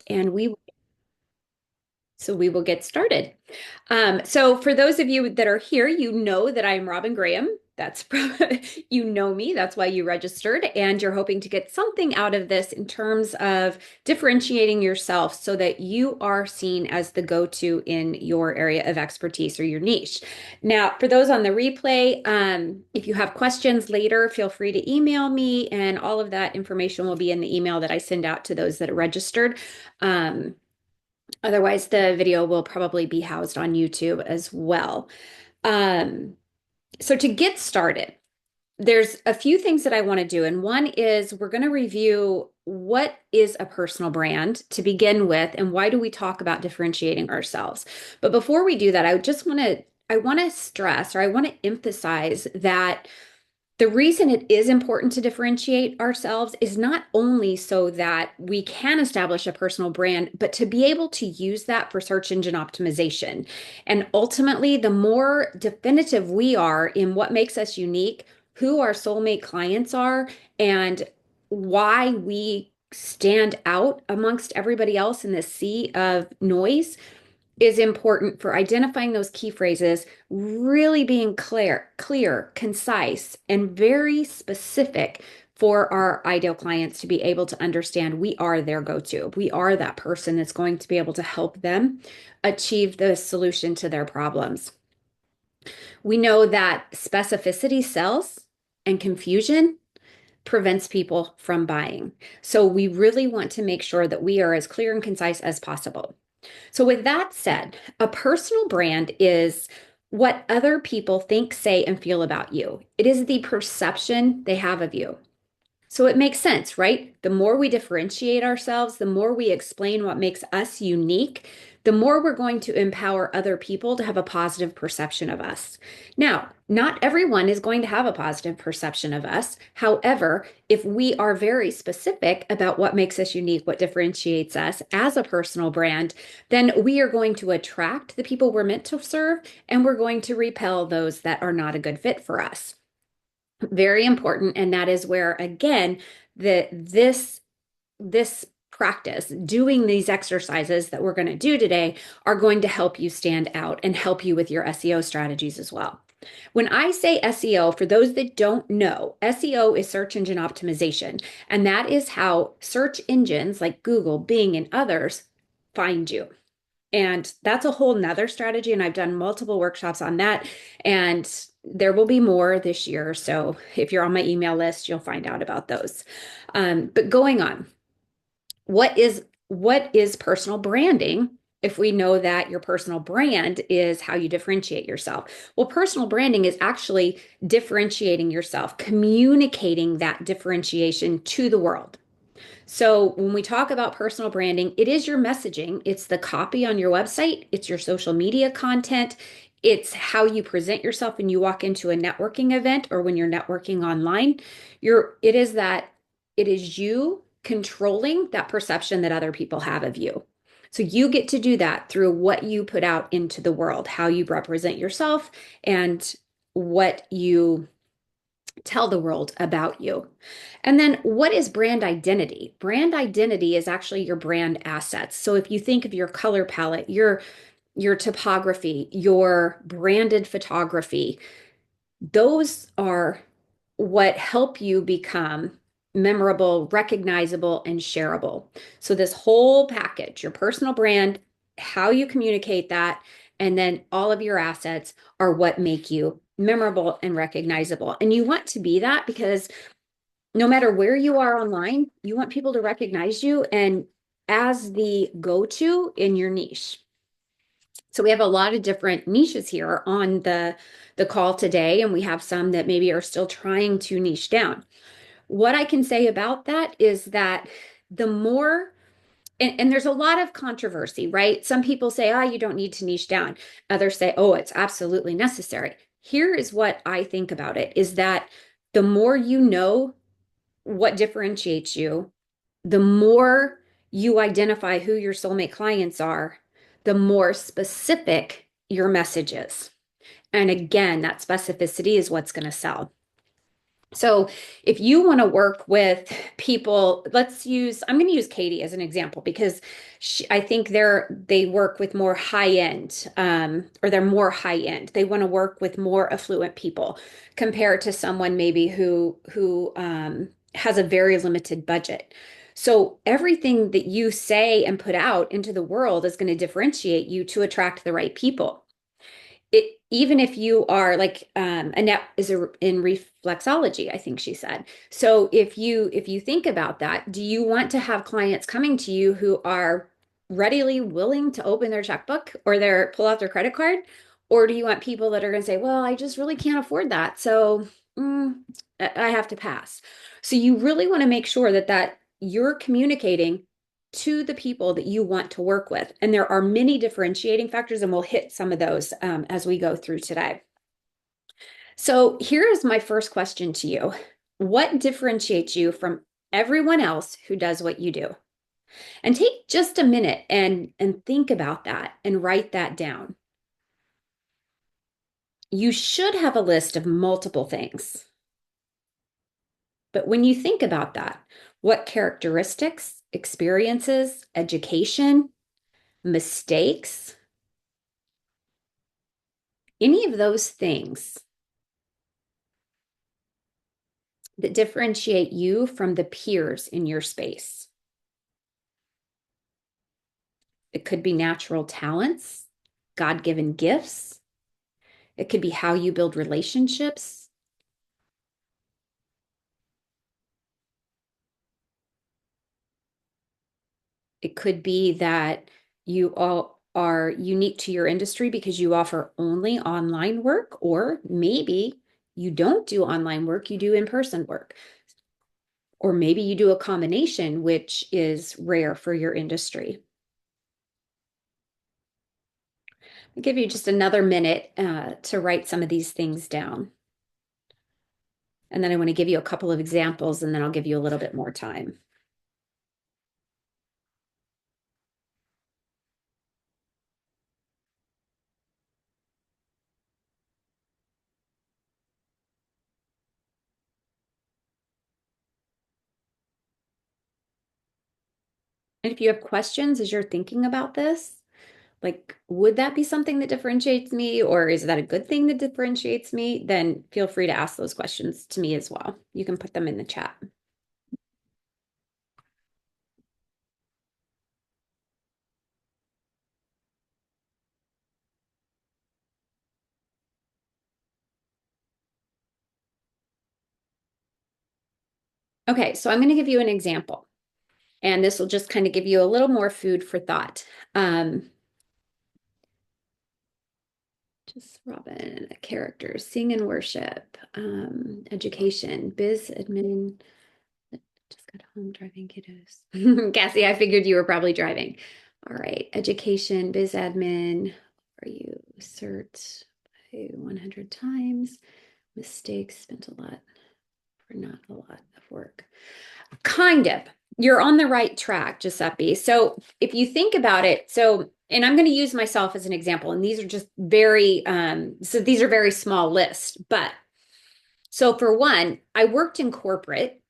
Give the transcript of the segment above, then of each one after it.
and we will get started. So for those of you that are here, you know that I'm Robyn Graham. That's probably, you know me, that's why you registered, and you're hoping to get something out of this in terms of differentiating yourself so that you are seen as the go-to in your area of expertise or your niche. Now, for those on the replay, if you have questions later, feel free to email me, and all of that information will be in the email that I send out to those that are registered. Otherwise, the video will probably be housed on YouTube as well. Um, so to get started, there's a few things that I want to do. And one is we're going to review what is a personal brand to begin with, and why do we talk about differentiating ourselves. But before we do that, I want to stress, or I want to emphasize that the reason it is important to differentiate ourselves is not only so that we can establish a personal brand, but to be able to use that for search engine optimization. And ultimately, the more definitive we are in what makes us unique, who our soulmate clients are, and why we stand out amongst everybody else in this sea of noise, is important for identifying those key phrases, really being clear, concise, and very specific for our ideal clients to be able to understand we are their go-to. We are that person that's going to be able to help them achieve the solution to their problems. We know that specificity sells and confusion prevents people from buying. So we really want to make sure that we are as clear and concise as possible. So, with that said, a personal brand is what other people think, say, and feel about you. It is the perception they have of you. So it makes sense, right? The more we differentiate ourselves, the more we explain what makes us unique, the more we're going to empower other people to have a positive perception of us. Now, not everyone is going to have a positive perception of us. However, if we are very specific about what makes us unique, what differentiates us as a personal brand, then we are going to attract the people we're meant to serve, and we're going to repel those that are not a good fit for us. Very important. And that is where, again, this practice, doing these exercises that we're going to do today, are going to help you stand out and help you with your SEO strategies as well. When I say SEO, for those that don't know, SEO is search engine optimization, and that is how search engines like Google, Bing, and others find you. And that's a whole nother strategy. And I've done multiple workshops on that. And there will be more this year. So if you're on my email list, you'll find out about those. But going on, what is personal branding? If we know that your personal brand is how you differentiate yourself. Well, personal branding is actually differentiating yourself, communicating that differentiation to the world. So when we talk about personal branding, it is your messaging, it's the copy on your website, it's your social media content, it's how you present yourself when you walk into a networking event or when you're networking online. It is you controlling that perception that other people have of you. So you get to do that through what you put out into the world, how you represent yourself, and what you tell the world about you. And then what is brand identity? Brand identity is actually your brand assets. So if you think of your color palette, your typography, your branded photography, those are what help you become memorable, recognizable, and shareable. So this whole package, your personal brand, how you communicate that, and then all of your assets are what make you memorable and recognizable. And you want to be that because no matter where you are online, you want people to recognize you and as the go-to in your niche. So we have a lot of different niches here on the call today, and we have some that maybe are still trying to niche down. What I can say about that is that the more, and there's a lot of controversy, right? Some people say, oh, you don't need to niche down. Others say, oh, it's absolutely necessary. Here is what I think about it is that the more you know what differentiates you, the more you identify who your soulmate clients are, the more specific your message is. And again, that specificity is what's going to sell. So if you want to work with people, I'm going to use Katie as an example because I think they work with more high end, or they're more high end. They want to work with more affluent people compared to someone maybe who has a very limited budget. So everything that you say and put out into the world is going to differentiate you to attract the right people. Even if you are like Annette is in reflexology, I think she said. So if you think about that, do you want to have clients coming to you who are readily willing to open their checkbook or their pull out their credit card? Or do you want people that are going to say, well, I just really can't afford that. So mm, I have to pass. So you really want to make sure that you're communicating to the people that you want to work with. And there are many differentiating factors, and we'll hit some of those as we go through today. So here is my first question to you. What differentiates you from everyone else who does what you do? And take just a minute and think about that and write that down. You should have a list of multiple things. But when you think about that, what characteristics, experiences, education, mistakes, any of those things that differentiate you from the peers in your space. It could be natural talents, God-given gifts. It could be how you build relationships. It could be that you all are unique to your industry because you offer only online work, or maybe you don't do online work, you do in-person work. Or maybe you do a combination, which is rare for your industry. I'll give you just another minute to write some of these things down. And then I want to give you a couple of examples, and then I'll give you a little bit more time. And if you have questions as you're thinking about this, like, would that be something that differentiates me, or is that a good thing that differentiates me? Then feel free to ask those questions to me as well. You can put them in the chat. Okay, so I'm going to give you an example, and this will just kind of give you a little more food for thought. Just Robyn, characters, sing and worship, education, biz admin. Just got home driving kiddos. Cassie, I figured you were probably driving. All right, education, biz admin. Are you cert by 100 times? Mistakes, spent a lot for not a lot of work. Kind of. You're on the right track, Giuseppe. So if you think about it, and I'm going to use myself as an example, and these are just these are very small lists. But so for one, I worked in corporate.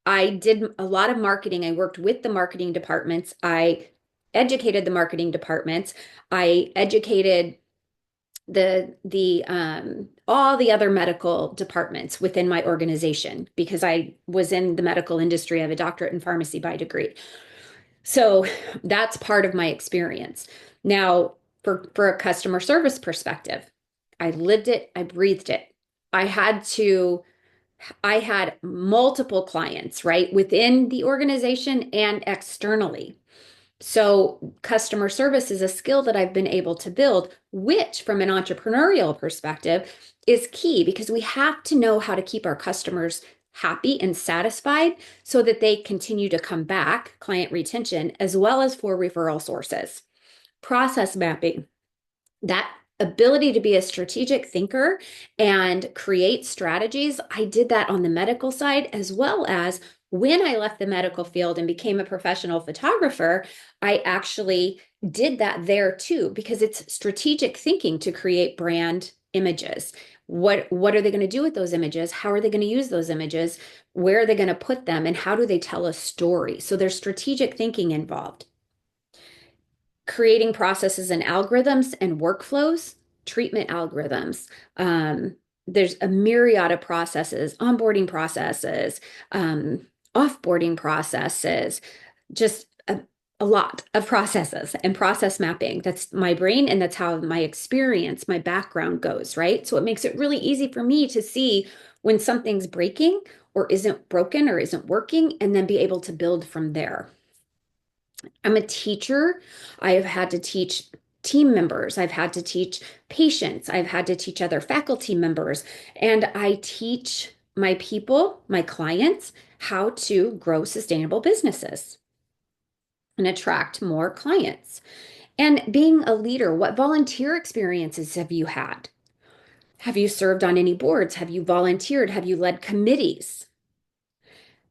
I did a lot of marketing. I worked with the marketing departments. I educated the marketing departments. I educated the all the other medical departments within my organization because I was in the medical industry. I have a doctorate in pharmacy by degree. So that's part of my experience. Now, for a customer service perspective, I lived it, I breathed it. I had to I had multiple clients, right, within the organization and externally. So, customer service is a skill that I've been able to build, which, from an entrepreneurial perspective, is key because we have to know how to keep our customers happy and satisfied so that they continue to come back, client retention, as well as for referral sources. Process mapping, that ability to be a strategic thinker and create strategies. I did that on the medical side as well as when I left the medical field and became a professional photographer, I actually did that there too, because it's strategic thinking to create brand images. What are they going to do with those images? How are they going to use those images? Where are they going to put them? And how do they tell a story? So there's strategic thinking involved. Creating processes and algorithms and workflows, treatment algorithms. Um, there's a myriad of processes, onboarding processes, offboarding processes, just a lot of processes and process mapping. That's my brain, and that's how my experience, my background goes, right? So it makes it really easy for me to see when something's breaking or isn't broken or isn't working, and then be able to build from there. I'm a teacher. I have had to teach team members. I've had to teach patients. I've had to teach other faculty members. And I teach my people, my clients, how to grow sustainable businesses and attract more clients. And being a leader, what volunteer experiences have you had? Have you served on any boards? Have you volunteered? Have you led committees?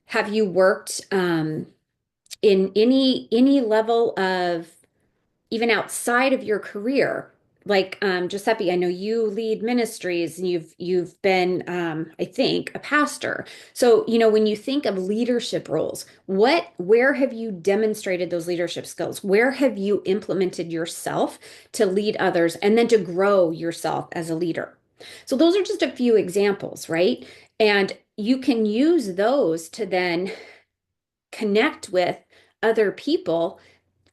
Have you worked in any level of even outside of your career? Like Giuseppe, I know you lead ministries and you've been I think a pastor. So, when you think of leadership roles, where have you demonstrated those leadership skills? Where have you implemented yourself to lead others and then to grow yourself as a leader? So those are just a few examples, right? And you can use those to then connect with other people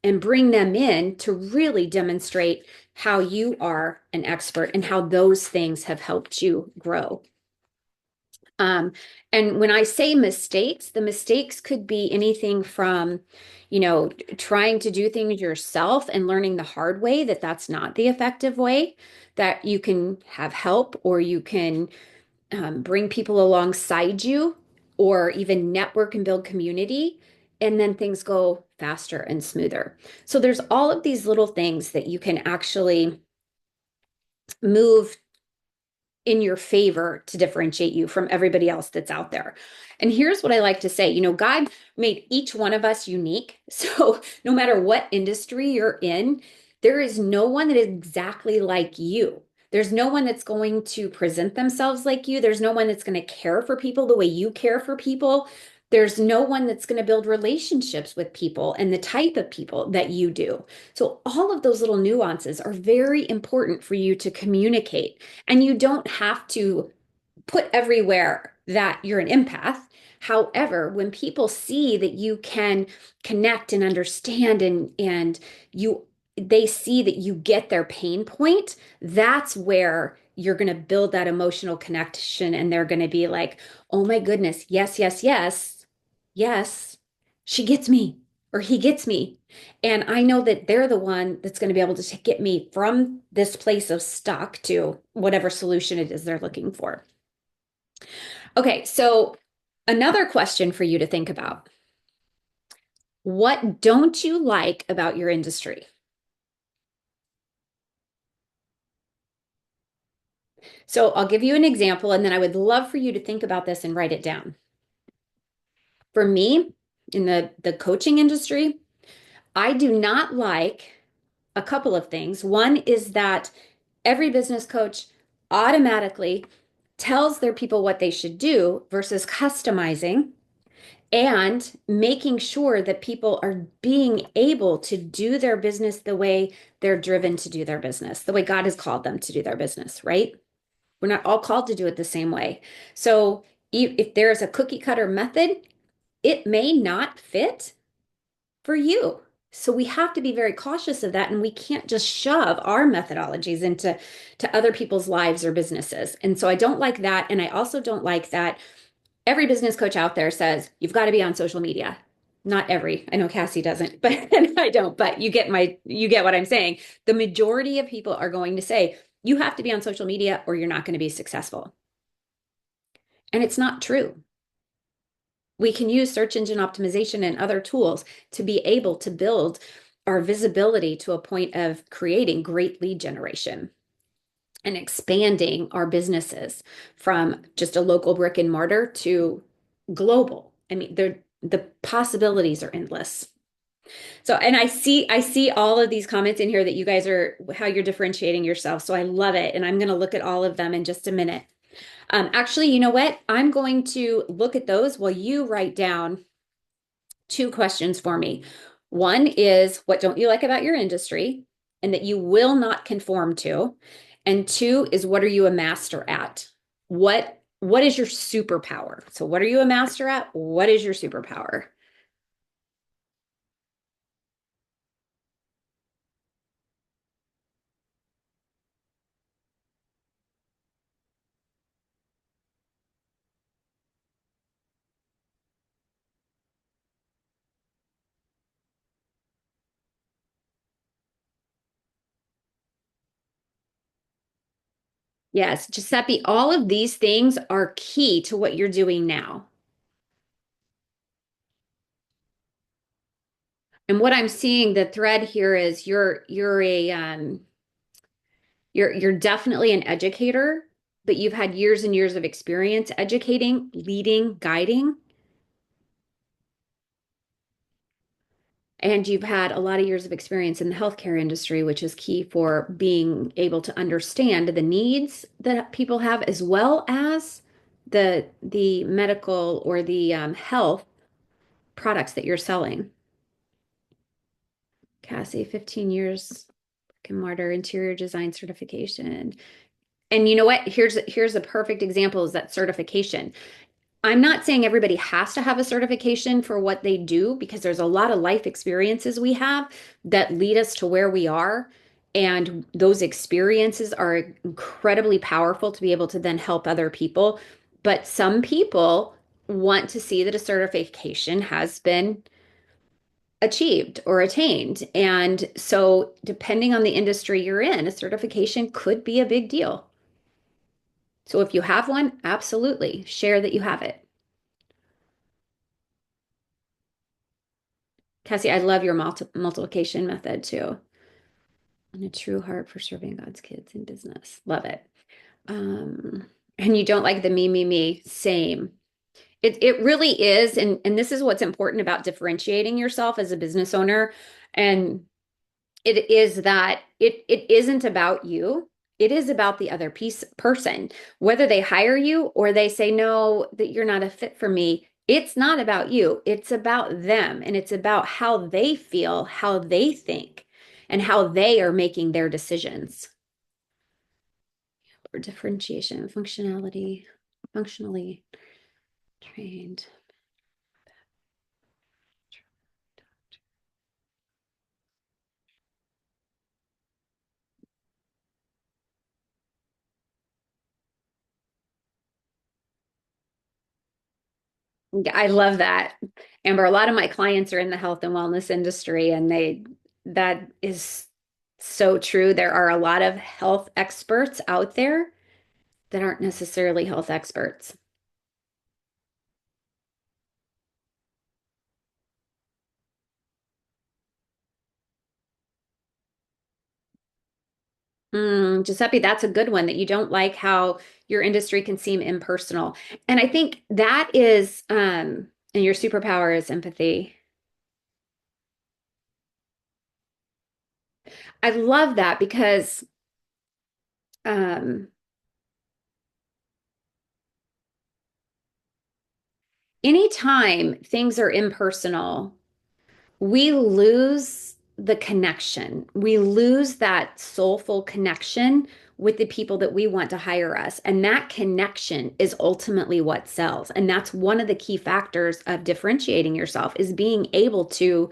and bring them in to really demonstrate how you are an expert and how those things have helped you grow. Um, and when I say mistakes, the mistakes could be anything from, trying to do things yourself and learning the hard way that that's not the effective way, that you can have help, or you can bring people alongside you, or even network and build community, and then things go faster and smoother. So there's all of these little things that you can actually move in your favor to differentiate you from everybody else that's out there. And here's what I like to say, God made each one of us unique. So no matter what industry you're in, there is no one that is exactly like you. There's no one that's going to present themselves like you. There's no one that's going to care for people the way you care for people. There's no one that's going to build relationships with people and the type of people that you do. So all of those little nuances are very important for you to communicate. And you don't have to put everywhere that you're an empath. However, when people see that you can connect and understand, and they see that you get their pain point, that's where you're going to build that emotional connection, and they're going to be like, "Oh my goodness, yes, yes, yes. Yes, she gets me, or he gets me." And I know that they're the one that's going to be able to get me from this place of stuck to whatever solution it is they're looking for. Okay, so another question for you to think about. What don't you like about your industry? So I'll give you an example, and then I would love for you to think about this and write it down. For me, in the coaching industry, I do not like a couple of things. One is that every business coach automatically tells their people what they should do versus customizing and making sure that people are being able to do their business the way they're driven to do their business, the way God has called them to do their business, right? We're not all called to do it the same way. So if there's a cookie cutter method, it may not fit for you. So we have to be very cautious of that, and we can't just shove our methodologies into other people's lives or businesses. And so I don't like that. And I also don't like that every business coach out there says you've got to be on social media. Not every. I know Cassie doesn't, but and I don't, but you get what I'm saying. The majority of people are going to say you have to be on social media or you're not going to be successful. And it's not true. We can use search engine optimization and other tools to be able to build our visibility to a point of creating great lead generation and expanding our businesses from just a local brick and mortar to global. I mean, the possibilities are endless. So, and I see all of these comments in here that you guys are how you're differentiating yourself. So I love it. And I'm going to look at all of them in just a minute. Actually, you know what? I'm going to look at those while you write down two questions for me. One is, what don't you like about your industry and that you will not conform to? And two is, what are you a master at? What is your superpower? So what are you a master at? What is your superpower? Yes, Giuseppe, all of these things are key to what you're doing now. And what I'm seeing, the thread here is you're definitely an educator, but you've had years and years of experience educating, leading, guiding, and you've had a lot of years of experience in the healthcare industry, which is key for being able to understand the needs that people have, as well as the medical or the health products that you're selling. Cassie, 15 years, brick and mortar interior design certification. And you know what? Here's a perfect example is that certification. I'm not saying everybody has to have a certification for what they do because there's a lot of life experiences we have that lead us to where we are. And those experiences are incredibly powerful to be able to then help other people. But some people want to see that a certification has been achieved or attained. And so, depending on the industry you're in, a certification could be a big deal. So, if you have one, absolutely share that you have it. Cassie, I love your multiplication method too. And a true heart for serving God's kids in business. Love it. And you don't like the me, me, me. Same. It really is. And this is what's important about differentiating yourself as a business owner. And it is that it isn't about you. It is about the other person. Whether they hire you or they say, no, that you're not a fit for me, it's not about you. It's about them. And it's about how they feel, how they think, and how they are making their decisions. Or differentiation, functionality, functionally trained. I love that. Amber, a lot of my clients are in the health and wellness industry, and that is so true. There are a lot of health experts out there that aren't necessarily health experts. Giuseppe, that's a good one that you don't like how your industry can seem impersonal. And I think that is, and your superpower is empathy. I love that because um, anytime things are impersonal, we lose the connection. We lose that soulful connection with the people that we want to hire us. And that connection is ultimately what sells. And that's one of the key factors of differentiating yourself is being able to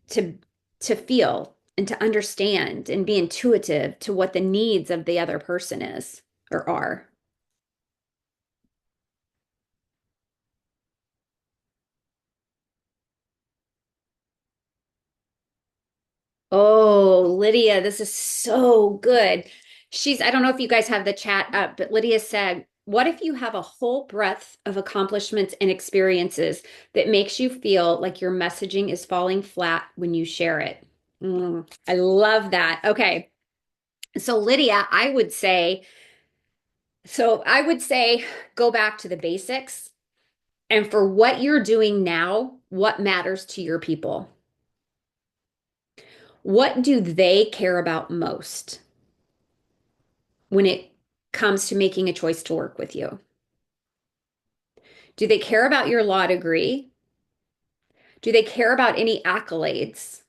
to feel and to understand and be intuitive to what the needs of the other person is or are. Oh, Lydia, this is so good. I don't know if you guys have the chat up, but Lydia said, what if you have a whole breadth of accomplishments and experiences that makes you feel like your messaging is falling flat when you share it? I love that. Okay. So, Lydia, I would say go back to the basics. And for what you're doing now, what matters to your people? What do they care about most when it comes to making a choice to work with you? Do they care about your law degree? Do they care about any accolades?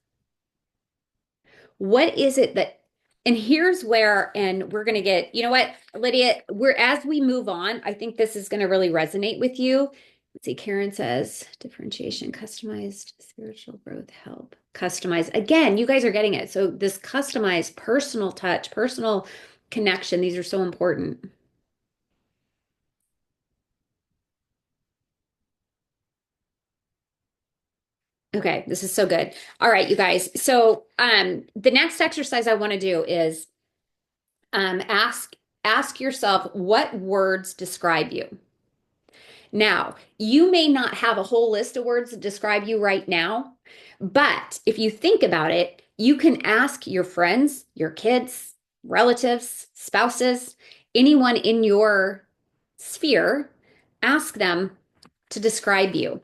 What is it that, and here's where, and we're going to get, you know what, Lydia, as we move on, I think this is going to really resonate with you. Let's see, Karen says differentiation, customized spiritual growth help. Customize. Again, you guys are getting it. So this customized personal touch, personal connection, these are so important. Okay, this is so good. All right, you guys. So the next exercise I want to do is ask yourself what words describe you. Now, you may not have a whole list of words that describe you right now, but if you think about it, you can ask your friends, your kids, relatives, spouses, anyone in your sphere, ask them to describe you.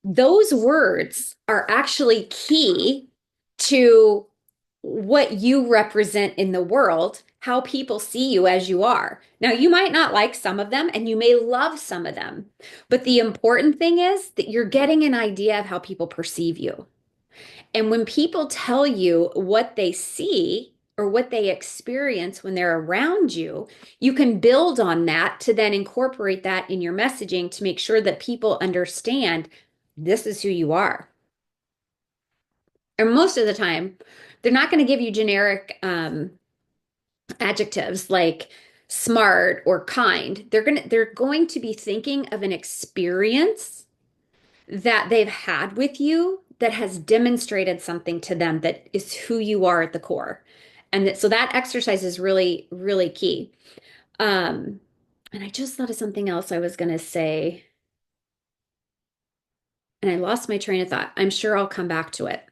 Those words are actually key to what you represent in the world, how people see you as you are. Now, you might not like some of them and you may love some of them, but the important thing is that you're getting an idea of how people perceive you. And when people tell you what they see or what they experience when they're around you, you can build on that to then incorporate that in your messaging to make sure that people understand this is who you are. And most of the time, they're not going to give you generic adjectives like smart or kind. They're going to be thinking of an experience that they've had with you that has demonstrated something to them that is who you are at the core. And so that exercise is really, really key. Um, and I just thought of something else I was going to say, and I lost my train of thought. I'm sure I'll come back to it.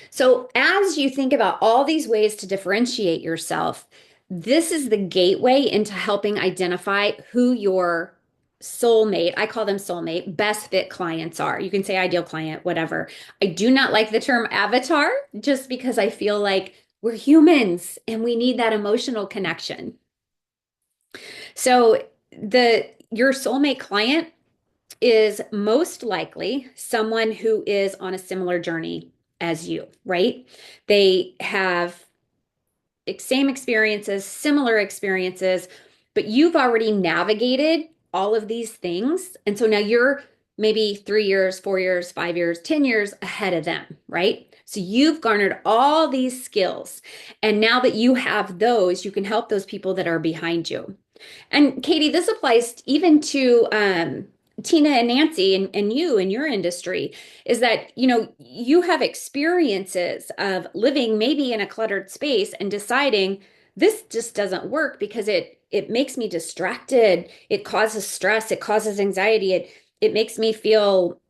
So, as you think about all these ways to differentiate yourself, this is the gateway into helping identify who your soulmate, I call them soulmate, best fit clients are. You can say ideal client, whatever. I do not like the term avatar just because I feel like we're humans and we need that emotional connection. So, your soulmate client is most likely someone who is on a similar journey as you, right? They have same experiences, similar experiences, but you've already navigated all of these things. And so now you're maybe 3 years, 4 years, 5 years, 10 years ahead of them, right? So you've garnered all these skills. And now that you have those, you can help those people that are behind you. And Katie, this applies even to Tina and Nancy and you in your industry, is that, you have experiences of living maybe in a cluttered space and deciding this just doesn't work because it makes me distracted. It causes stress. It causes anxiety. It makes me feel,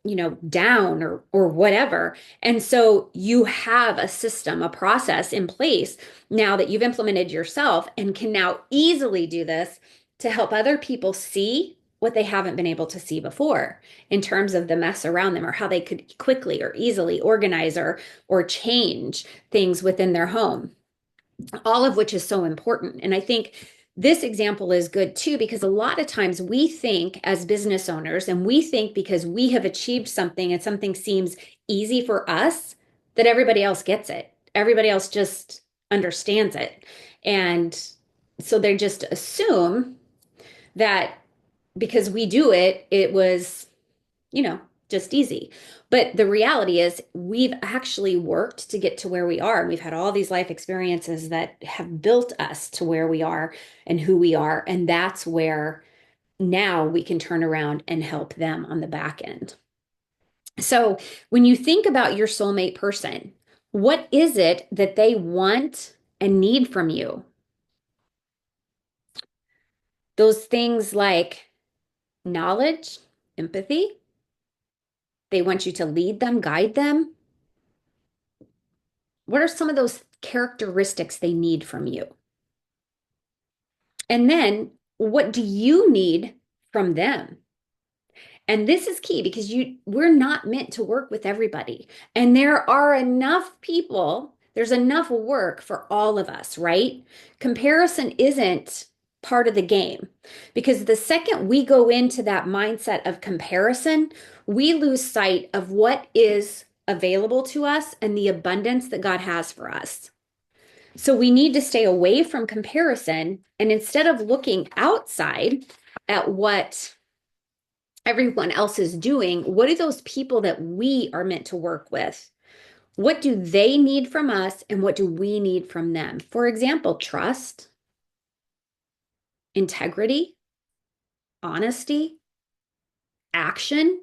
down or whatever. And so you have a system, a process in place now that you've implemented yourself and can now easily do this to help other people see what they haven't been able to see before in terms of the mess around them or how they could quickly or easily organize or change things within their home, all of which is so important. And I think this example is good too, because a lot of times we think as business owners, and we think because we have achieved something and something seems easy for us, that everybody else gets it. Everybody else just understands it. And so they just assume that because we do it, it was, just easy. But the reality is, we've actually worked to get to where we are. And we've had all these life experiences that have built us to where we are and who we are. And that's where now we can turn around and help them on the back end. So when you think about your soulmate person, what is it that they want and need from you? Those things like knowledge, empathy. They want you to lead them, guide them. What are some of those characteristics they need from you? And then what do you need from them? And this is key because we're not meant to work with everybody. And there are enough people, there's enough work for all of us, right? Comparison isn't part of the game because the second we go into that mindset of comparison, we lose sight of what is available to us and the abundance that God has for us. So we need to stay away from comparison. And instead of looking outside at what everyone else is doing, what are those people that we are meant to work with? What do they need from us and what do we need from them? For example, trust, integrity, honesty, action.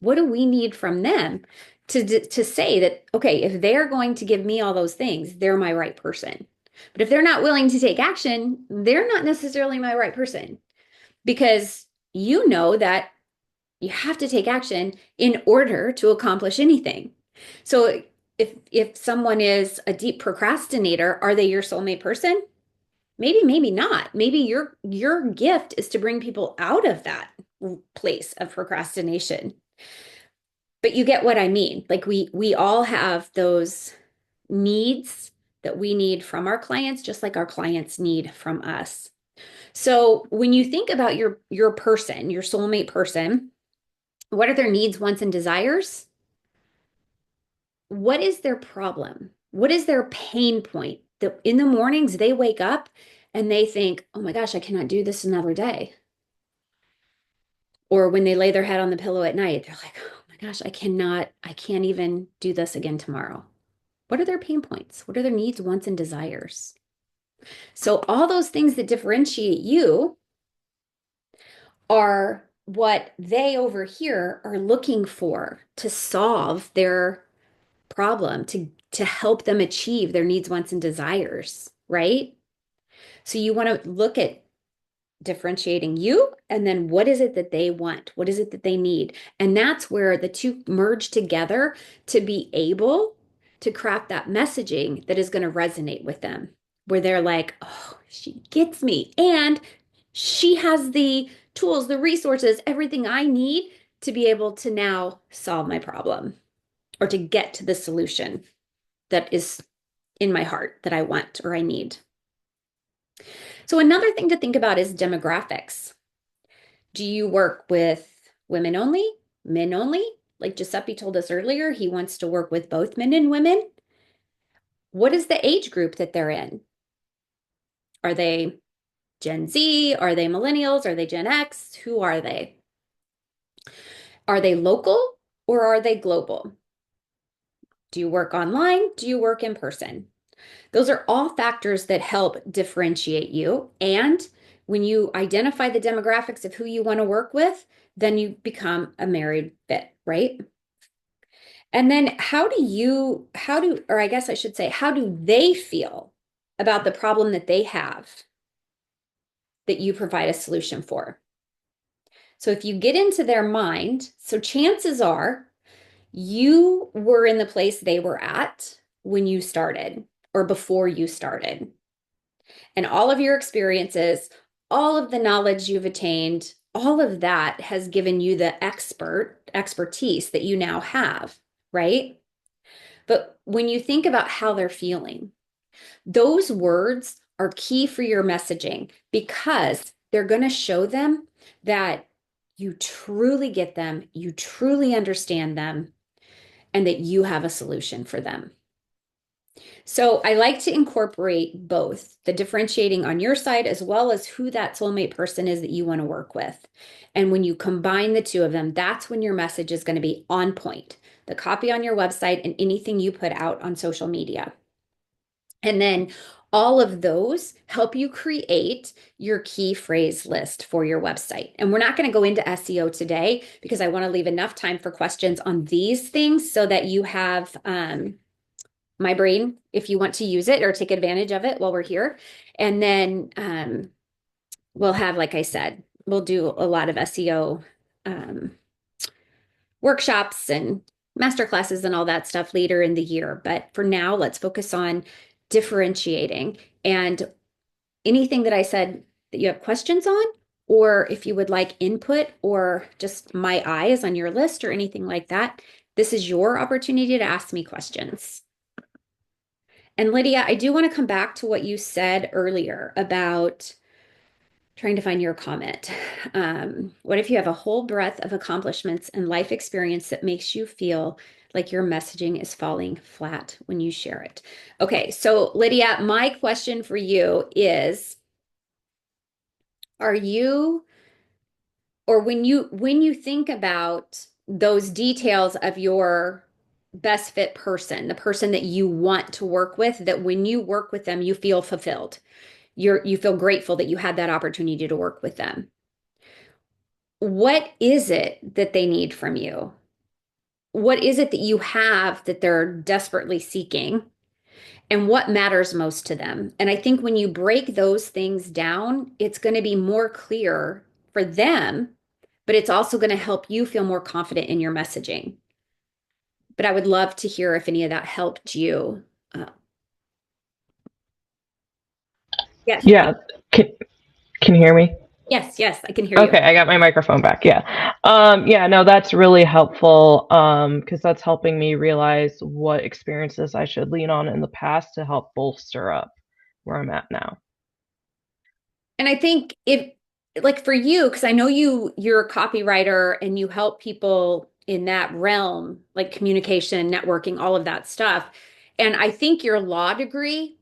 What do we need from them to say that, okay, if they're going to give me all those things, they're my right person. But if they're not willing to take action, they're not necessarily my right person because you know that you have to take action in order to accomplish anything. So if someone is a deep procrastinator, are they your soulmate person? Maybe, maybe not. Maybe your gift is to bring people out of that place of procrastination. But you get what I mean. Like we all have those needs that we need from our clients, just like our clients need from us. So when you think about your person, your soulmate person, what are their needs, wants, and desires? What is their problem? What is their pain point? That in the mornings they wake up and they think, oh my gosh, I cannot do this another day. Or when they lay their head on the pillow at night, they're like, oh my gosh, I can't even do this again tomorrow. What are their pain points? What are their needs, wants, and desires? So all those things that differentiate you are what they over here are looking for to solve their problem, to help them achieve their needs, wants, and desires, right? So you want to look at differentiating you and then what is it that they want? What is it that they need? And that's where the two merge together to be able to craft that messaging that is going to resonate with them, where they're like, oh, she gets me. And she has the tools, the resources, everything I need to be able to now solve my problem or to get to the solution that is in my heart that I want or I need. So another thing to think about is demographics. Do you work with women only, men only? Like Giuseppe told us earlier, he wants to work with both men and women. What is the age group that they're in? Are they Gen Z? Are they millennials? Are they Gen X? Who are they? Are they local or are they global? Do you work online? Do you work in person? Those are all factors that help differentiate you. And when you identify the demographics of who you want to work with, then you become a married fit, right? And then or I guess I should say, how do they feel about the problem that they have that you provide a solution for? So if you get into their mind, so chances are you were in the place they were at when you started or before you started. And all of your experiences, all of the knowledge you've attained, all of that has given you the expertise that you now have, right? But when you think about how they're feeling, those words are key for your messaging because they're going to show them that you truly get them, you truly understand them, and that you have a solution for them. So I like to incorporate both the differentiating on your side as well as who that soulmate person is that you want to work with. And when you combine the two of them, that's when your message is going to be on point. The copy on your website and anything you put out on social media. And then all of those help you create your key phrase list for your website. And we're not going to go into SEO today because I want to leave enough time for questions on these things so that you have my brain if you want to use it or take advantage of it while we're here. And then we'll have, like I said, we'll do a lot of SEO workshops and master classes and all that stuff later in the year. But for now, let's focus on differentiating. And anything that I said that you have questions on or if you would like input or just my eyes on your list or anything like that, this is your opportunity to ask me questions. And Lydia, I do want to come back to what you said earlier about trying to find your comment. What if you have a whole breadth of accomplishments and life experience that makes you feel like your messaging is falling flat when you share it? Okay, so Lydia, my question for you is, are you, or when you think about those details of your best fit person, the person that you want to work with, that when you work with them, you feel fulfilled. You feel grateful that you had that opportunity to work with them. What is it that they need from you? What is it that you have that they're desperately seeking? And what matters most to them? And I think when you break those things down, it's going to be more clear for them, but it's also going to help you feel more confident in your messaging. But I would love to hear if any of that helped you. Uh, yes, Yeah. Can, can you hear me? yes, yes, I can hear you. Okay, I got my microphone back. Yeah. Yeah, no, that's really helpful because that's helping me realize what experiences I should lean on in the past to help bolster up where I'm at now. And I think if, like for you, because I know you're a copywriter and you help people in that realm, like communication, networking, all of that stuff. And I think your law degree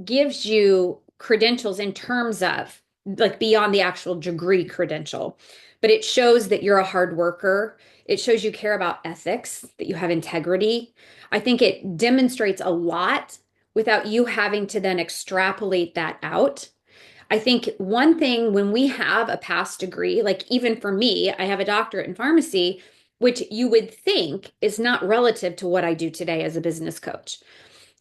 gives you credentials in terms of like beyond the actual degree credential, but it shows that you're a hard worker. It shows you care about ethics, that you have integrity. I think it demonstrates a lot without you having to then extrapolate that out. I think one thing when we have a past degree, like even for me, I have a doctorate in pharmacy, which you would think is not relative to what I do today as a business coach.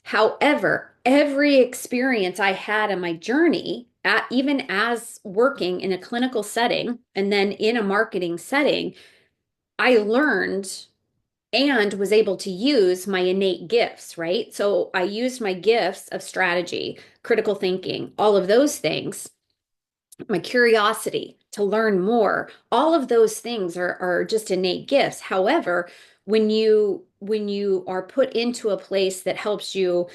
However, every experience I had in my journey, even as working in a clinical setting and then in a marketing setting, I learned and was able to use my innate gifts, right? So I used my gifts of strategy, critical thinking, all of those things, my curiosity to learn more. All of those things are just innate gifts. However, when you are put into a place that helps you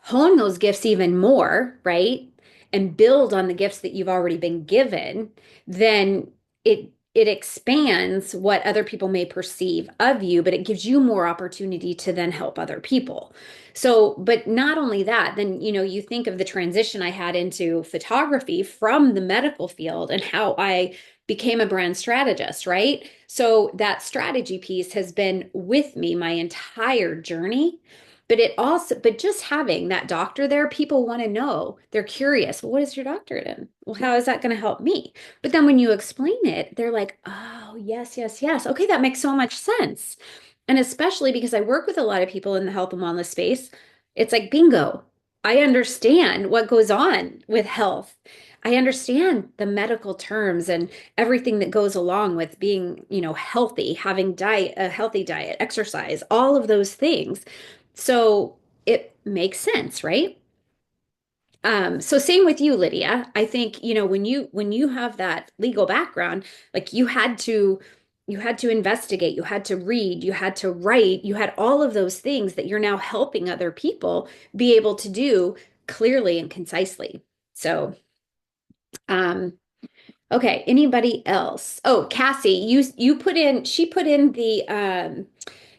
hone those gifts even more, right? And build on the gifts that you've already been given, then it expands what other people may perceive of you, but it gives you more opportunity to then help other people. So, but not only that, then you think of the transition I had into photography from the medical field and how I became a brand strategist, right? So that strategy piece has been with me my entire journey. But just having that doctor there, people want to know. They're curious. Well, what is your doctorate in? Well, how is that going to help me? But then when you explain it, they're like, oh, yes, yes, yes. Okay, that makes so much sense. And especially because I work with a lot of people in the health and wellness space, it's like bingo. I understand what goes on with health. I understand the medical terms and everything that goes along with being, healthy, having a healthy diet, exercise, all of those things. So it makes sense, right? So same with you, Lydia. I think, when you have that legal background, like you had to investigate, you had to read, you had to write, you had all of those things that you're now helping other people be able to do clearly and concisely. So, um, okay, anybody else? Oh, Cassie, she put in the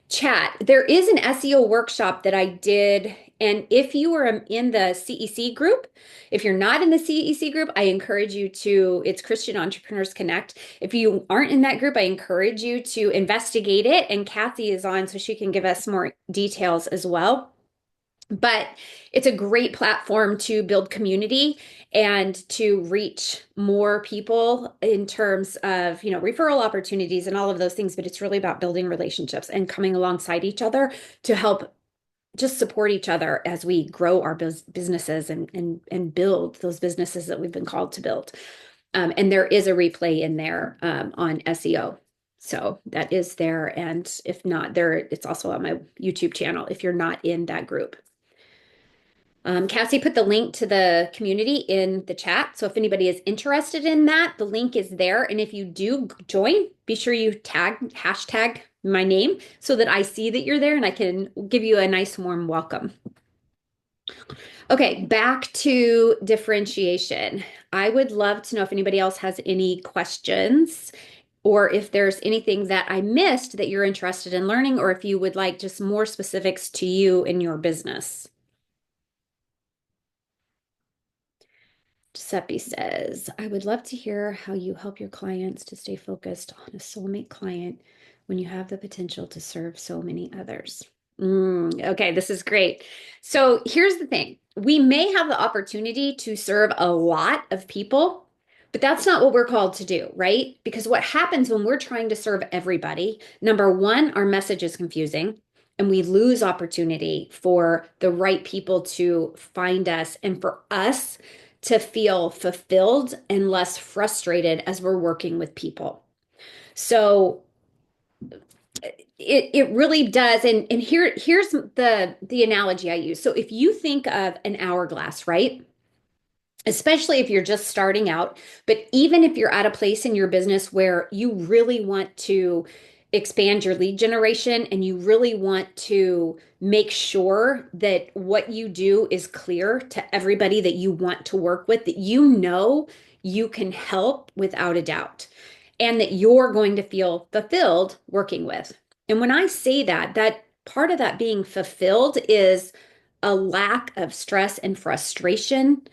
chat. There is an SEO workshop that I did. And if you are in the CEC group, if you're not in the CEC group, I encourage you it's Christian Entrepreneurs Connect. If you aren't in that group, I encourage you to investigate it. And Kathy is on, so she can give us more details as well. But it's a great platform to build community and to reach more people in terms of, referral opportunities and all of those things. But it's really about building relationships and coming alongside each other to help just support each other as we grow our businesses and build those businesses that we've been called to build. And there is a replay in there on SEO. So that is there. And if not, it's also on my YouTube channel if you're not in that group. Cassie put the link to the community in the chat. So if anybody is interested in that, the link is there. And if you do join, be sure you hashtag my name so that I see that you're there and I can give you a nice warm welcome. Okay, back to differentiation. I would love to know if anybody else has any questions or if there's anything that I missed that you're interested in learning, or if you would like just more specifics to you in your business. Giuseppe says, I would love to hear how you help your clients to stay focused on a soulmate client when you have the potential to serve so many others. Okay, this is great. So here's the thing. We may have the opportunity to serve a lot of people, but that's not what we're called to do, right? Because what happens when we're trying to serve everybody, number one, our message is confusing and we lose opportunity for the right people to find us and for us to feel fulfilled and less frustrated as we're working with people. So it really does. And here's the analogy I use. So if you think of an hourglass, right? Especially if you're just starting out, but even if you're at a place in your business where you really want to expand your lead generation and you really want to make sure that what you do is clear to everybody that you want to work with, that you know you can help without a doubt, and that you're going to feel fulfilled working with. And when I say that, that part of that being fulfilled is a lack of stress and frustration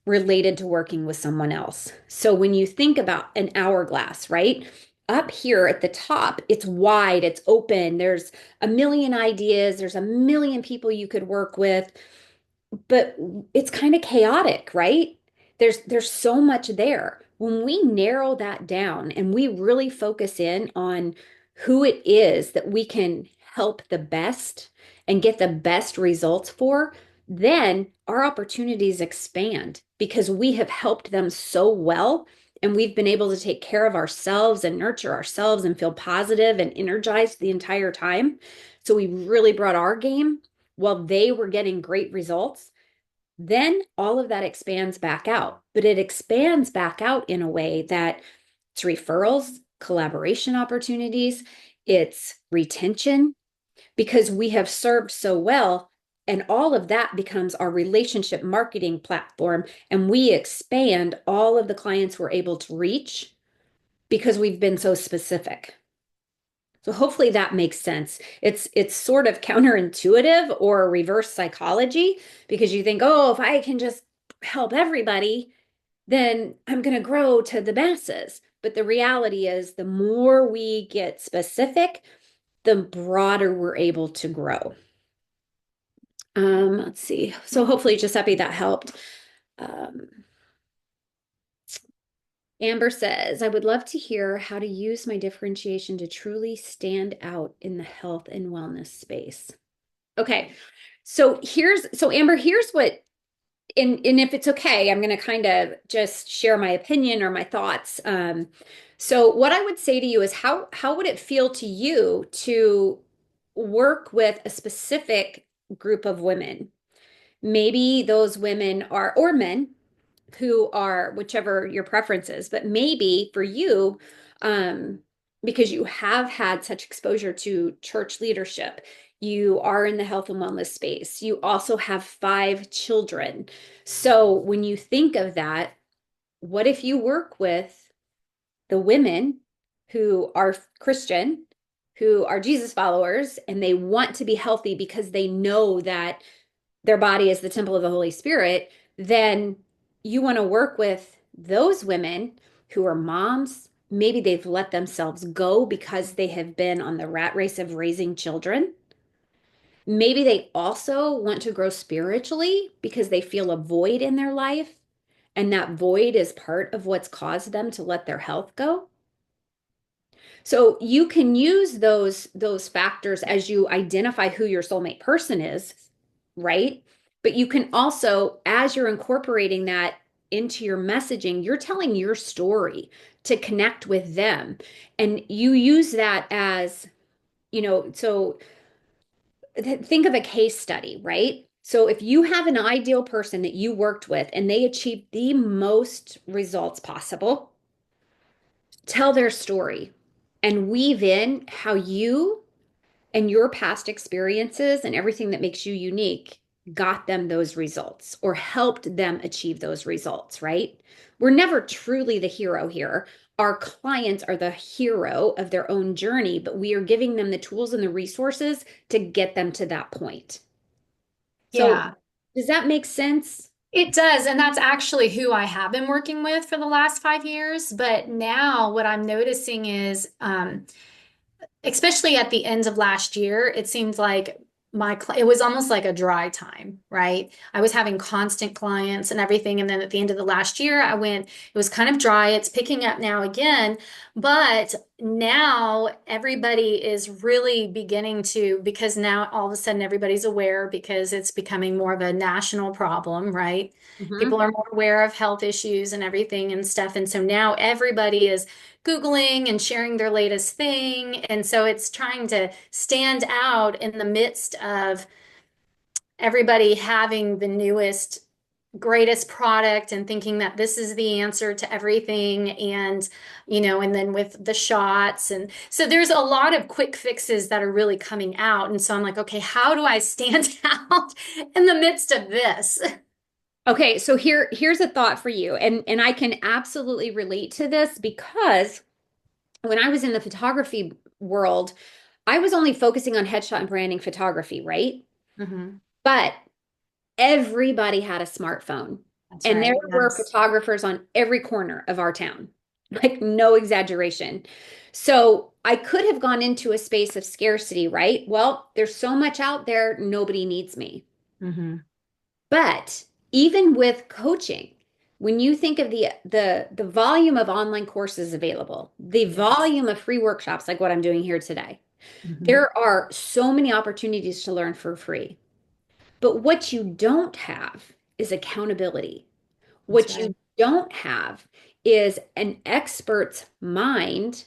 related to working with someone else. So when you think about an hourglass, right? Up here at the top, it's wide, it's open. There's a million ideas, there's a million people you could work with, but it's kind of chaotic, right? There's so much there. When we narrow that down and we really focus in on who it is that we can help the best and get the best results for, then our opportunities expand because we have helped them so well and we've been able to take care of ourselves and nurture ourselves and feel positive and energized the entire time. So we really brought our game while they were getting great results. Then all of that expands back out, but it expands back out in a way that it's referrals, collaboration opportunities, it's retention, because we have served so well. And all of that becomes our relationship marketing platform. And we expand all of the clients we're able to reach because we've been so specific. So hopefully that makes sense. It's sort of counterintuitive or reverse psychology because you think, oh, if I can just help everybody, then I'm going to grow to the masses. But the reality is the more we get specific, the broader we're able to grow. Let's see. So hopefully, Giuseppe, that helped. Um, Amber says, I would love to hear how to use my differentiation to truly stand out in the health and wellness space. Okay. So Amber, here's what, and if it's okay, I'm going to kind of just share my opinion or my thoughts. So what I would say to you is how would it feel to you to work with a specific group of women? Maybe those women are, or men, who are whichever your preference is, but maybe for you, um, because you have had such exposure to church leadership, you are in the health and wellness space. You also have 5 children. So when you think of that, what if you work with the women who are Christian, who are Jesus followers, and they want to be healthy because they know that their body is the temple of the Holy Spirit, then you want to work with those women who are moms. Maybe they've let themselves go because they have been on the rat race of raising children. Maybe they also want to grow spiritually because they feel a void in their life, and that void is part of what's caused them to let their health go. So you can use those factors as you identify who your soulmate person is, right? But you can also, as you're incorporating that into your messaging, you're telling your story to connect with them. And you use that as, so think of a case study, right? So if you have an ideal person that you worked with and they achieved the most results possible, tell their story and weave in how you and your past experiences and everything that makes you unique got them those results or helped them achieve those results, right? We're never truly the hero here. Our clients are the hero of their own journey, but we are giving them the tools and the resources to get them to that point. So, Yeah, does that make sense? it does. And that's actually who I have been working with for the last 5 years. But now what I'm noticing is, especially at the end of last year, it seemed like it was almost like a dry time, right? I was having constant clients and everything. And then at the end of the last year, it was kind of dry. It's picking up now again. But now everybody is really beginning to, because now all of a sudden everybody's aware because it's becoming more of a national problem, right? People Mhm. are more aware of health issues and everything and stuff. And so now everybody is Googling and sharing their latest thing. And so it's trying to stand out in the midst of everybody having the newest, greatest product and thinking that this is the answer to everything. And then with the shots. And so there's a lot of quick fixes that are really coming out. And so I'm like, okay, how do I stand out in the midst of this? Okay, so here's a thought for you. And I can absolutely relate to this because when I was in the photography world, I was only focusing on headshot and branding photography, right? Hmm. But everybody had a smartphone. That's And there right. were Yes. photographers on every corner of our town. Like no exaggeration. So I could have gone into a space of scarcity, right? Well, there's so much out there, nobody needs me. Hmm. But even with coaching, when you think of the volume of online courses available, the Yes. volume of free workshops like what I'm doing here today, Hmm. there are so many opportunities to learn for free. But what you don't have is accountability. That's What right. you don't have is an expert's mind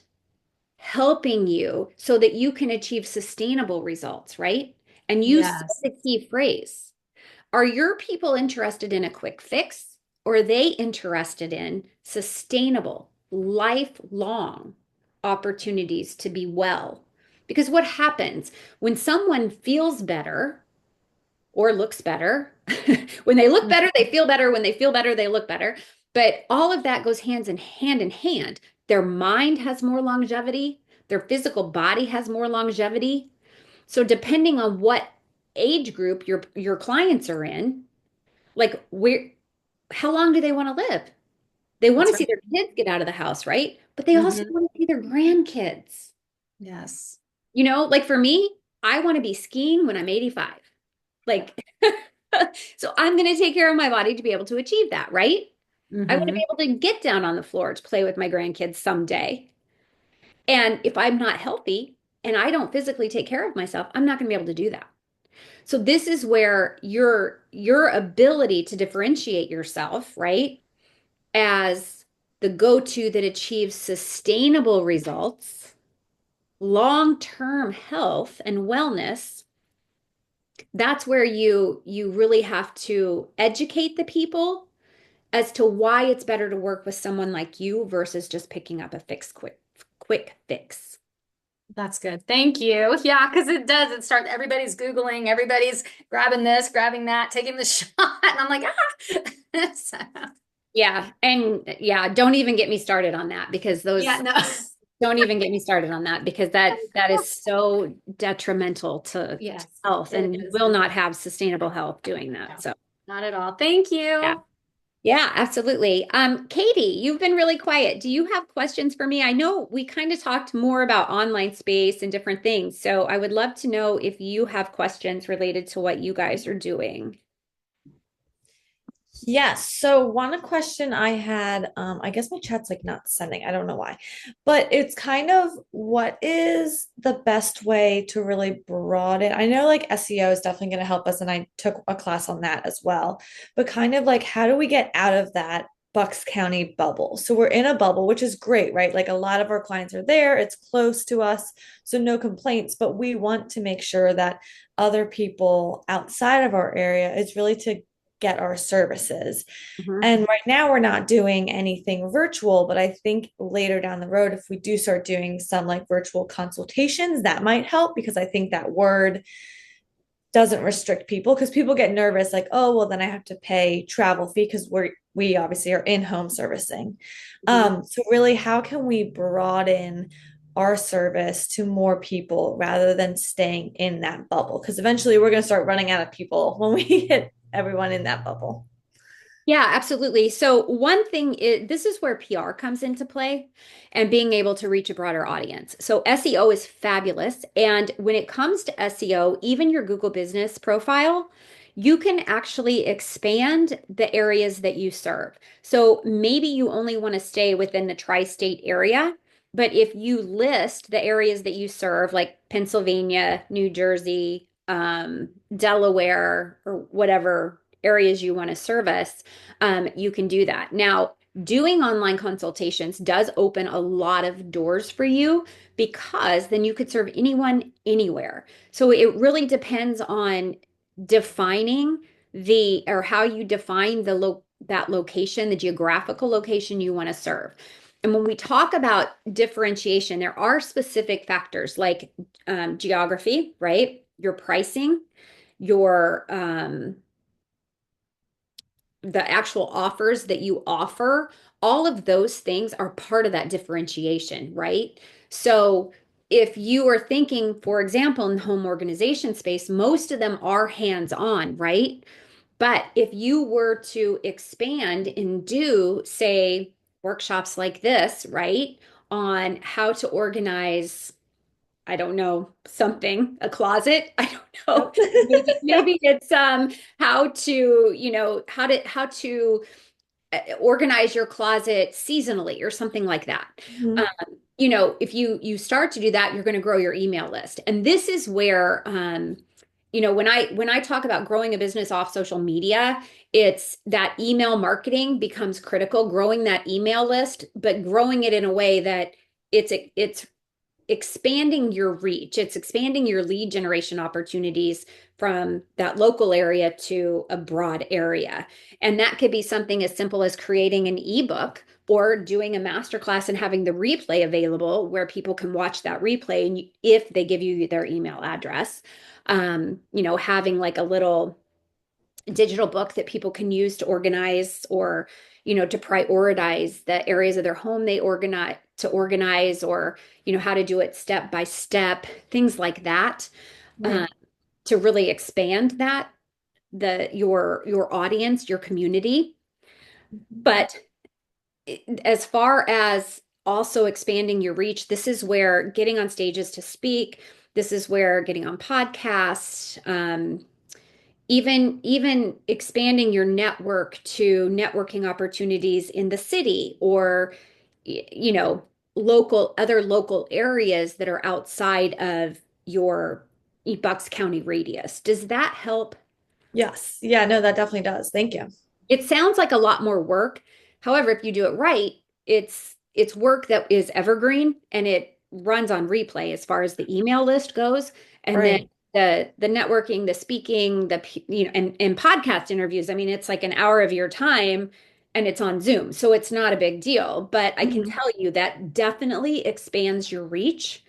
helping you so that you can achieve sustainable results, right? And you said Yes. the key phrase. Are your people interested in a quick fix or are they interested in sustainable, lifelong opportunities to be well? Because what happens when someone feels better or looks better? When they look better, they feel better. When they feel better, they look better. But all of that goes hand in hand. Their mind has more longevity, their physical body has more longevity. So depending on what age group your clients are in, like where how long do they want to live? They want That's to see right. their kids get out of the house, right? But they also Hmm. want to see their grandkids. Yes. Like for me, I want to be skiing when I'm 85. Like so I'm going to take care of my body to be able to achieve that, right? I want to Hmm. be able to get down on the floor to play with my grandkids someday. And if I'm not healthy and I don't physically take care of myself, I'm not going to be able to do that. So this is where your ability to differentiate yourself, right, as the go-to that achieves sustainable results, long-term health and wellness, that's where you really have to educate the people as to why it's better to work with someone like you versus just picking up a quick fix. That's good. Thank you. Yeah, because it does. It starts, everybody's Googling, everybody's grabbing this, grabbing that, taking the shot. And I'm like, ah. So, Yeah, and yeah, don't even get me started on that because yeah, those no. don't even get me started on that because that is so detrimental to Yes, health it and you is. will not have sustainable health doing No, that. So, not at all. Thank yeah. you. Yeah, absolutely. Katie, you've been really quiet. Do you have questions for me? I know we kind of talked more about online space and different things, so I would love to know if you have questions related to what you guys are doing. Yes. So one question I had, I guess my chat's like not sending. I don't know why, but it's kind of what is the best way to really broaden? I know like SEO is definitely going to help us, and I took a class on that as well. But kind of like how do we get out of that Bucks County bubble. So we're in a bubble, which is great, right? Like a lot of our clients are there, it's close to us, so no complaints, but we want to make sure that other people outside of our area is really to get our services. Mhm. And right now we're not doing anything virtual, but I think later down the road, if we do start doing some like virtual consultations, that might help because I think that word doesn't restrict people because people get nervous like, oh, well, then I have to pay travel fee because we obviously are in-home servicing. Mhm. So really, how can we broaden our service to more people rather than staying in that bubble? Because eventually we're going to start running out of people when we hit everyone in that bubble. Yeah, absolutely. So one thing is this is where PR comes into play and being able to reach a broader audience. So SEO is fabulous. And when it comes to SEO, even your Google business profile, you can actually expand the areas that you serve. So maybe you only want to stay within the tri-state area, but if you list the areas that you serve, like Pennsylvania, New Jersey, Delaware, or whatever areas you want to service, you can do that. Now, doing online consultations does open a lot of doors for you because then you could serve anyone anywhere. So it really depends on defining the or how you define that location, the geographical location you want to serve. And when we talk about differentiation, there are specific factors like geography, right? Your pricing, your the actual offers that you offer, all of those things are part of that differentiation, right? So if you are thinking, for example, in the home organization space, most of them are hands-on, right? But if you were to expand and do, say, workshops like this, right, on how to organize, I don't know, something, a closet. I don't know. Yep. Maybe it's how to, how to organize your closet seasonally or something like that. Um, Mhm. if you start to do that, you're going to grow your email list. And this is where when I talk about growing a business off social media, it's that email marketing becomes critical, growing that email list, but growing it in a way that it's expanding your reach. It's expanding your lead generation opportunities from that local area to a broad area. And that could be something as simple as creating an ebook or doing a masterclass and having the replay available where people can watch that replay and if they give you their email address. Having like a little digital book that people can use to organize or to prioritize the areas of their home they organize or how to do it step by step, things like that, uh, Right. to really expand that your audience, your community. Mhm. But as far as also expanding your reach, this is where getting on stages to speak, this is where getting on podcasts, even expanding your network to networking opportunities in the city or you know local areas that are outside of your Bucks County radius. Does that help? Yes. Yeah, no, that definitely does. Thank you. It sounds like a lot more work. However, if you do it right, it's work that is evergreen and it runs on replay as far as the email list goes. And then Right. the networking, the speaking, and podcast interviews. I mean, it's like an hour of your time and it's on Zoom. So it's not a big deal. But I can Mhm. tell you that definitely expands your reach.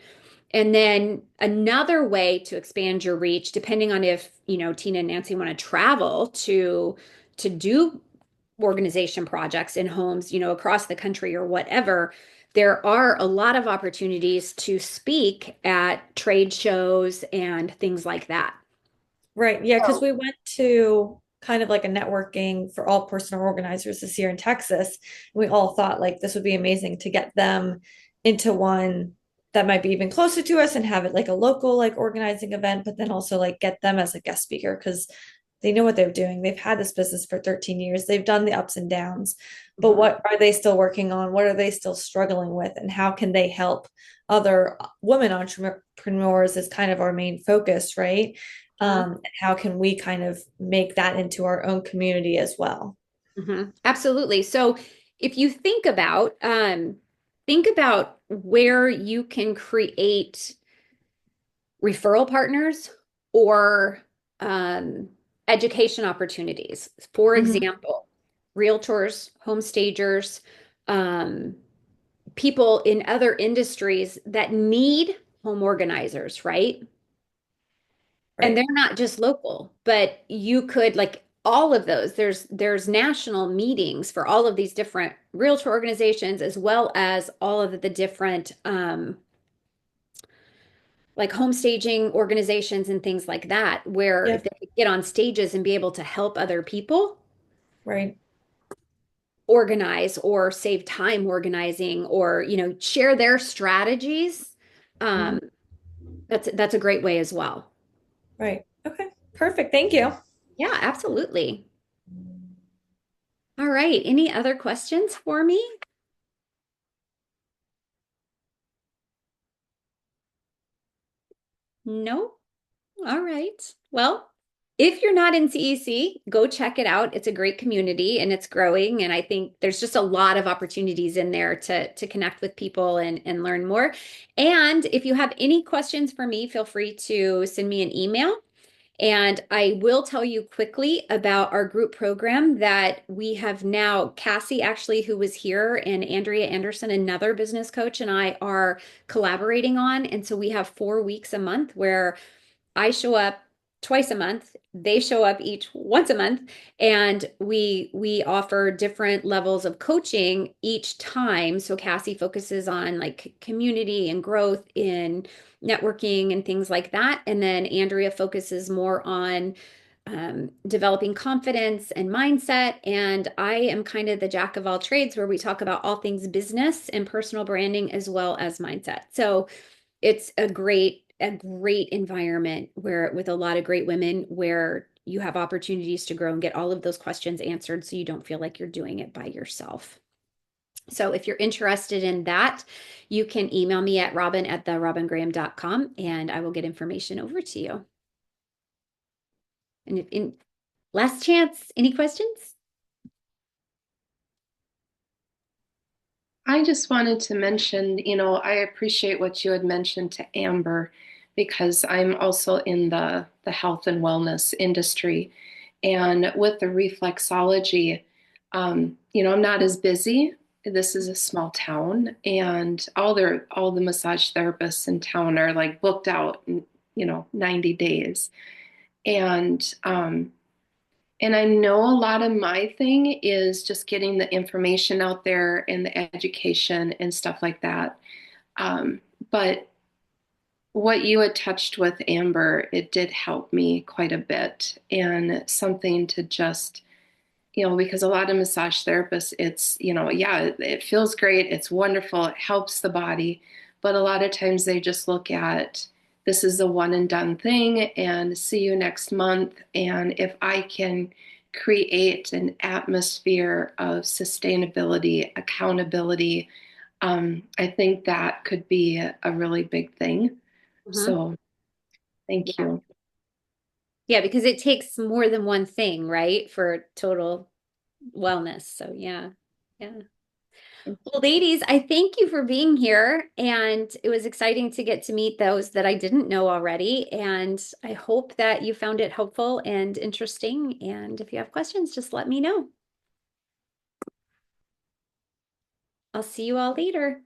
And then another way to expand your reach, depending on if, Tina and Nancy want to travel to do organization projects in homes, across the country or whatever, there are a lot of opportunities to speak at trade shows and things like that. Right. Yeah, because So, we went to kind of like a networking for all personal organizers this year in Texas. We all thought like this would be amazing to get them into one that might be even closer to us and have it like a local like organizing event, but then also like get them as a guest speaker because they know what they're doing. They've had this business for 13 years. They've done the ups and downs. But mhm, what are they still working on? What are they still struggling with? And how can they help other women entrepreneurs is kind of our main focus, right? mhm. And how can we kind of make that into our own community as well? Absolutely. So if you think about where you can create referral partners or um, education opportunities. For Mhm. example, realtors, home stagers, um, people in other industries that need home organizers, right? And Right. they're not just local, but you could like all of those. There's national meetings for all of these different realtor organizations as well as all of the different like home staging organizations and things like that, where if Yep. they could get on stages and be able to help other people Right. organize or save time organizing or, share their strategies, Mhm. um, that's a great way as well. Right. Okay. Perfect. Thank you. Yeah, absolutely. All right. Any other questions for me? No? All right. Well, if you're not in CEC, go check it out. It's a great community and it's growing. And I think there's just a lot of opportunities in there to connect with people and learn more. And if you have any questions for me, feel free to send me an email. And I will tell you quickly about our group program that we have now. Cassie, actually, who was here, and Andrea Anderson, another business coach, and I are collaborating on. And so we have 4 weeks a month where I show up twice a month. They show up each once a month, and we offer different levels of coaching each time. So Cassie focuses on like community and growth in networking and things like that, and then Andrea focuses more on developing confidence and mindset. And I am kind of the jack of all trades, where we talk about all things business and personal branding as well as mindset. So it's a great environment where with a lot of great women where you have opportunities to grow and get all of those questions answered so you don't feel like you're doing it by yourself. So if you're interested in that, you can email me at robyn@therobyngraham.com and I will get information over to you. And last chance, any questions? I just wanted to mention, I appreciate what you had mentioned to Amber because I'm also in the health and wellness industry. And with the reflexology, I'm not as busy. This is a small town, and all the massage therapists in town are like booked out in, 90 days. And and I know a lot of my thing is just getting the information out there and the education and stuff like that. But what you had touched with Amber, it did help me quite a bit and something to just, because a lot of massage therapists, it's, yeah, it feels great. It's wonderful. It helps the body. But a lot of times they just look at this is a one and done thing and see you next month. And if I can create an atmosphere of sustainability, accountability, I think that could be a really big thing. Mhm. So thank Yeah. you. Yeah, because it takes more than one thing, right? For total wellness. So yeah. Yeah. Well, ladies, I thank you for being here. And it was exciting to get to meet those that I didn't know already. And I hope that you found it helpful and interesting. And if you have questions, just let me know. I'll see you all later.